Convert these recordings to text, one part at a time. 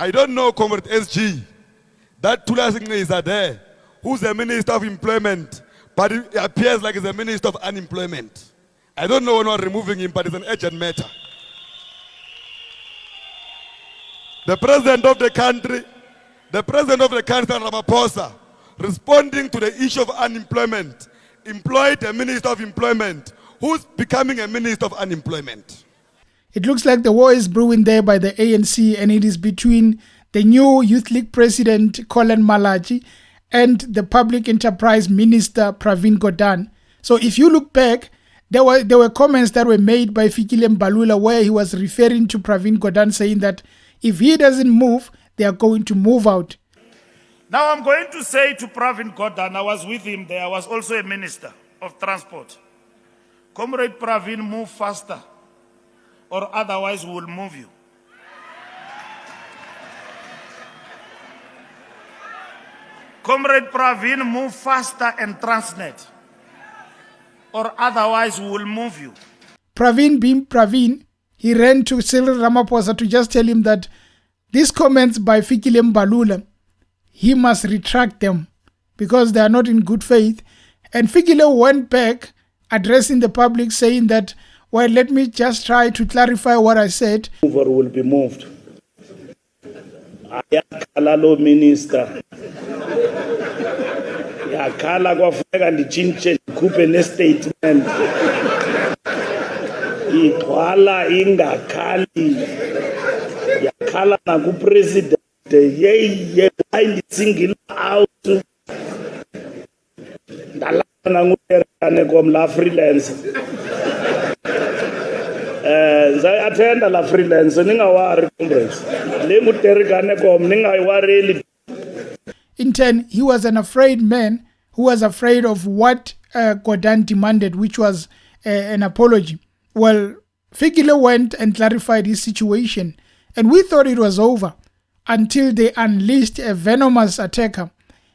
I don't know, Comrade SG, that Tula Singh is there, who's the Minister of Employment, but it appears like he's the Minister of Unemployment. I don't know when we're removing him, but it's an urgent matter. The President of the country, Ramaphosa, responding to the issue of unemployment, employed a Minister of Employment who's becoming a Minister of Unemployment. It looks like the war is brewing there by the ANC, and it is between the new Youth League President, Colin Malachi, and the Public Enterprise Minister, Pravin Gordhan. So if you look back, there were comments that were made by Fikile Mbalula where he was referring to Pravin Gordhan, saying that if he doesn't move, they are going to move out. Now I'm going to say to Pravin Gordhan, I was with him there, I was also a Minister of Transport. Comrade Pravin, move faster, or otherwise we will move you. Comrade Pravin, move faster and Transnet, or otherwise we will move you. Pravin being Pravin, he ran to Cyril Ramaphosa to just tell him that these comments by Fikile Mbalula, he must retract them because they are not in good faith. And Fikile went back addressing the public saying that, well, let me just try to clarify what I said. Mover will be moved. Ayakhala minister. Yakhala kwafuneka ndichintshe ndikhuphe nestatement. Igcwala ingakhali. Yakhala nakupresident. Yeye why single out. Ndalana nguterane kom la freelance. Attend la freelance ningawari comrades. Le nguterane kom ningayiwareli. In turn, he was an afraid man who was afraid of what Gordhan demanded, which was an apology. Well, Fikile went and clarified his situation, and we thought it was over until they unleashed a venomous attacker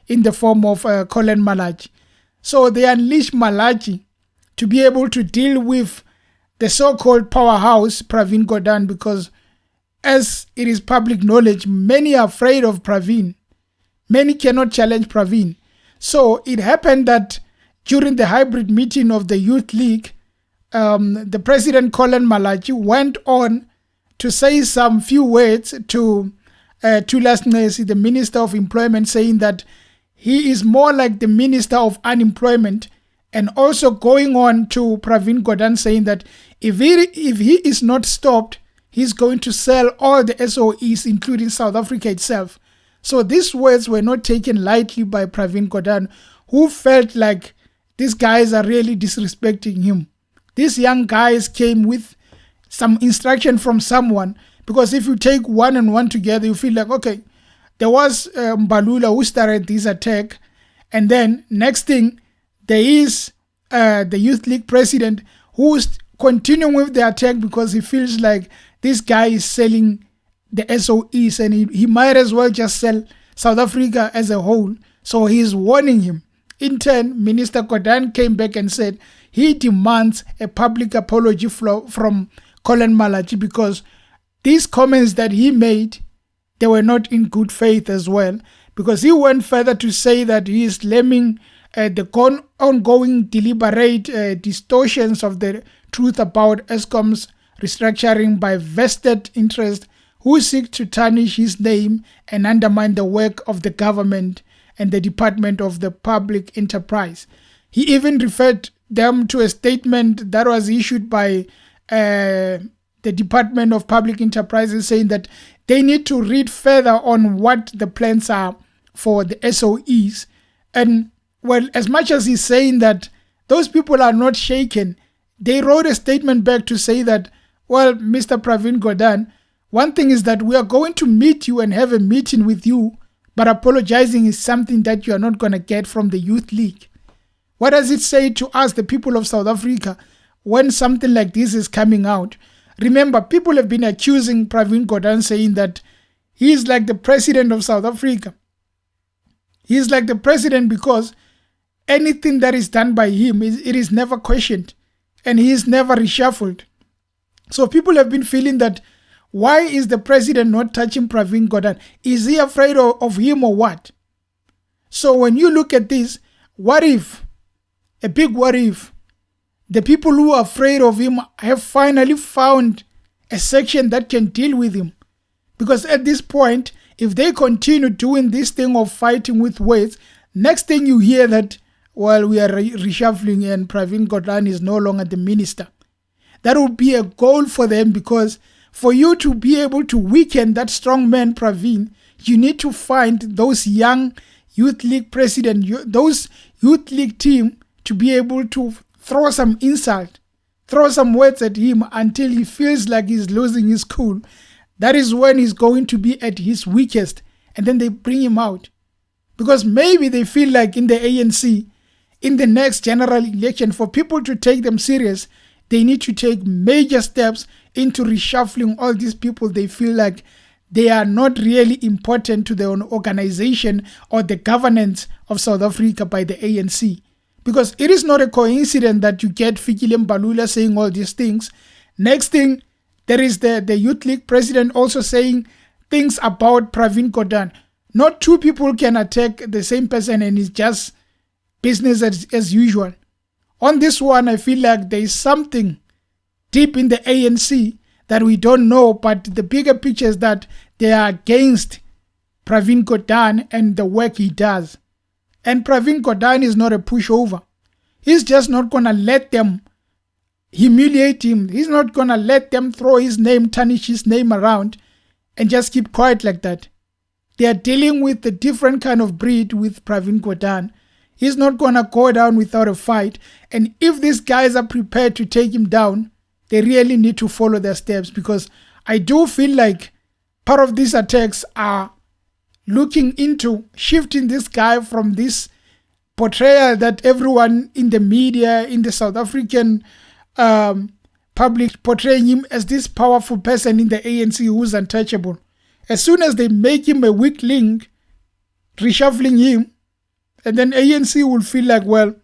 in the form of Colin Malachi. So they unleashed Malachi to be able to deal with the so-called powerhouse, Pravin Gordhan, because as it is public knowledge, many are afraid of Pravin. Many cannot challenge Pravin. So it happened that during the hybrid meeting of the Youth League, the President Colin Malachi went on to say some few words to Thulas Nxesi, the Minister of Employment, saying that he is more like the Minister of Unemployment, and also going on to Pravin Gordhan saying that if he is not stopped, he's going to sell all the SOEs, including South Africa itself. So these words were not taken lightly by Pravin Gordhan, who felt like these guys are really disrespecting him. These young guys came with some instruction from someone, because if you take one and one together, you feel like, okay, there was Mbalula who started this attack, and then next thing, there is the Youth League president who's continuing with the attack because he feels like this guy is selling the SOEs and he might as well just sell South Africa as a whole. So he's warning him. In turn, Minister Gordhan came back and said he demands a public apology from Colin Malachi because these comments that he made, they were not in good faith as well, because he went further to say that he is blaming the ongoing deliberate distortions of the truth about Eskom's restructuring by vested interests who seek to tarnish his name and undermine the work of the government and the Department of the Public Enterprise. He even referred them to a statement that was issued by the Department of Public Enterprises saying that they need to read further on what the plans are for the SOEs. And well, as much as he's saying that those people are not shaken, they wrote a statement back to say that, well, Mr. Pravin Gordhan, one thing is that we are going to meet you and have a meeting with you, but apologizing is something that you are not going to get from the Youth League. What does it say to us, the people of South Africa, when something like this is coming out? Remember, people have been accusing Pravin Gordhan, saying that he is like the president of South Africa. He is like the president because anything that is done by him, it is never questioned and he is never reshuffled. So people have been feeling that Why is the president not touching Pravin Gordhan? Is he afraid of him or what? So when you look at this, what if, a big what if, the people who are afraid of him have finally found a section that can deal with him? Because at this point, if they continue doing this thing of fighting with words, next thing you hear that, well, we are reshuffling and Pravin Gordhan is no longer the minister. That would be a goal for them, because for you to be able to weaken that strong man Pravin, you need to find those young youth league president, those youth league team, to be able to throw some insult, throw some words at him until he feels like he's losing his cool. That is when he's going to be at his weakest, and then they bring him out. Because maybe they feel like in the ANC, in the next general election, for people to take them serious, they need to take major steps into reshuffling all these people they feel like they are not really important to their own organization or the governance of South Africa by the ANC. Because it is not a coincidence that you get Fikile Mbalula saying all these things. Next thing, there is the Youth League president also saying things about Pravin Gordhan. Not two people can attack the same person and it's just business as usual. On this one, I feel like there is something deep in the ANC that we don't know, but the bigger picture is that they are against Pravin Gordhan and the work he does. And Pravin Gordhan is not a pushover. He's just not going to let them humiliate him. He's not going to let them throw his name, tarnish his name around and just keep quiet like that. They are dealing with a different kind of breed with Pravin Gordhan. He's not going to go down without a fight. And if these guys are prepared to take him down, they really need to follow their steps, because I do feel like part of these attacks are looking into shifting this guy from this portrayal that everyone in the media, in the South African public, portraying him as this powerful person in the ANC who's untouchable. As soon as they make him a weak link, reshuffling him, and then ANC will feel like, well,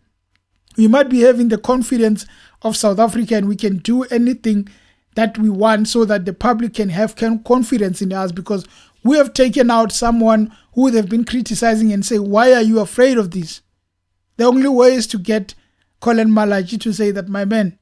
we might be having the confidence of South Africa and we can do anything that we want so that the public can have confidence in us, because we have taken out someone who they've been criticizing and say, why are you afraid of this? The only way is to get Colin Malachi to say that, my man,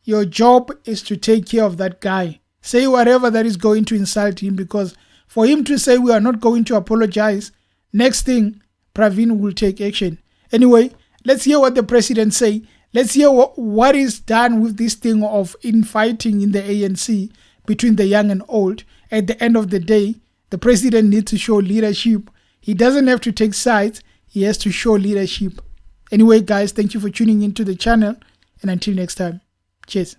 your job is to take care of that guy. Say whatever that is going to insult him, because for him to say we are not going to apologize, next thing, Pravin will take action. Anyway, let's hear what the president say. Let's hear what is done with this thing of infighting in the ANC between the young and old. At the end of the day, the president needs to show leadership. He doesn't have to take sides. He has to show leadership. Anyway, guys, thank you for tuning into the channel. And until next time, cheers.